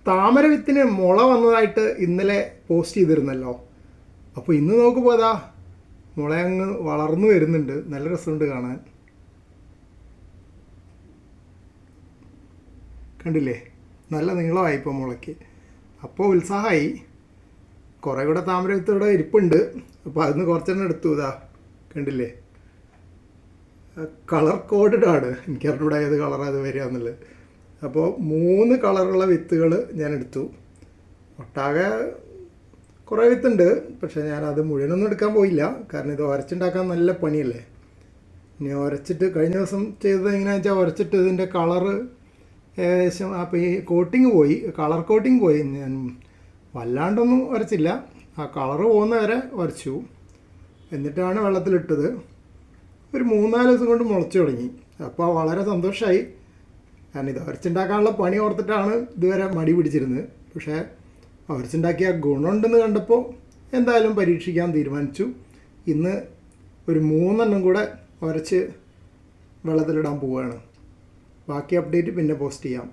താമര വിത്തിന് മുള വന്നതായിട്ട് ഇന്നലെ പോസ്റ്റ് ചെയ്തിരുന്നല്ലോ. അപ്പോൾ ഇന്ന് നോക്കുമ്പോൾ അതാ മുള അങ്ങ് വളർന്നു വരുന്നുണ്ട്. നല്ല രസമുണ്ട് കാണാൻ. കണ്ടില്ലേ, നല്ല നീളമായി ഇപ്പോൾ മുളയ്ക്ക്. അപ്പോൾ ഉത്സാഹമായി. കുറേ കൂടെ താമര വിത്ത് ഇവിടെ ഇരിപ്പുണ്ട്. അപ്പോൾ അതിന് കുറച്ചെണ്ണം എടുത്തു. ഇതാ കണ്ടില്ലേ, കളർ കോഡഡ് ആണ്. എനിക്കറിഞ്ഞൂടെ ഏത് കളറാണ് അത് വരിക എന്നുള്ളത്. അപ്പോൾ 3 കളറുള്ള വിത്തുകൾ ഞാൻ എടുത്തു. ഒട്ടാകെ കുറേ വിത്തുണ്ട്, പക്ഷേ ഞാനത് മുഴുവനൊന്നും എടുക്കാൻ പോയില്ല. കാരണം ഇത് ഉരച്ചുണ്ടാക്കാൻ നല്ല പണിയല്ലേ. ഇനി ഉരച്ചിട്ട് കഴിഞ്ഞ ദിവസം ചെയ്തത് എങ്ങനെയാണെന്ന് വെച്ചാൽ, ഉരച്ചിട്ട് ഇതിൻ്റെ കളറ് ഏകദേശം അപ്പോൾ ഈ കോട്ടിങ് പോയി, കളർ കോട്ടിങ് പോയി. ഞാൻ വല്ലാണ്ടൊന്നും ഉരച്ചില്ല, ആ കളറ് പോകുന്ന വരെ ഉരച്ചു. എന്നിട്ടാണ് വെള്ളത്തിലിട്ടത്. ഒരു 3-4 ദിവസം കൊണ്ട് മുളച്ചു തുടങ്ങി. അപ്പോൾ വളരെ സന്തോഷമായി. കാരണം ഇത് ഉരച്ചുണ്ടാക്കാനുള്ള പണി ഓർത്തിട്ടാണ് ഇതുവരെ മടി പിടിച്ചിരുന്നത്. പക്ഷേ ഉരച്ചുണ്ടാക്കിയ ഗുണമുണ്ടെന്ന് കണ്ടപ്പോൾ എന്തായാലും പരീക്ഷിക്കാൻ തീരുമാനിച്ചു. ഇന്ന് ഒരു 3 കൂടെ ഉരച്ച് വെള്ളത്തിലിടാൻ പോവുകയാണ്. ബാക്കി അപ്ഡേറ്റ് പിന്നെ പോസ്റ്റ് ചെയ്യാം.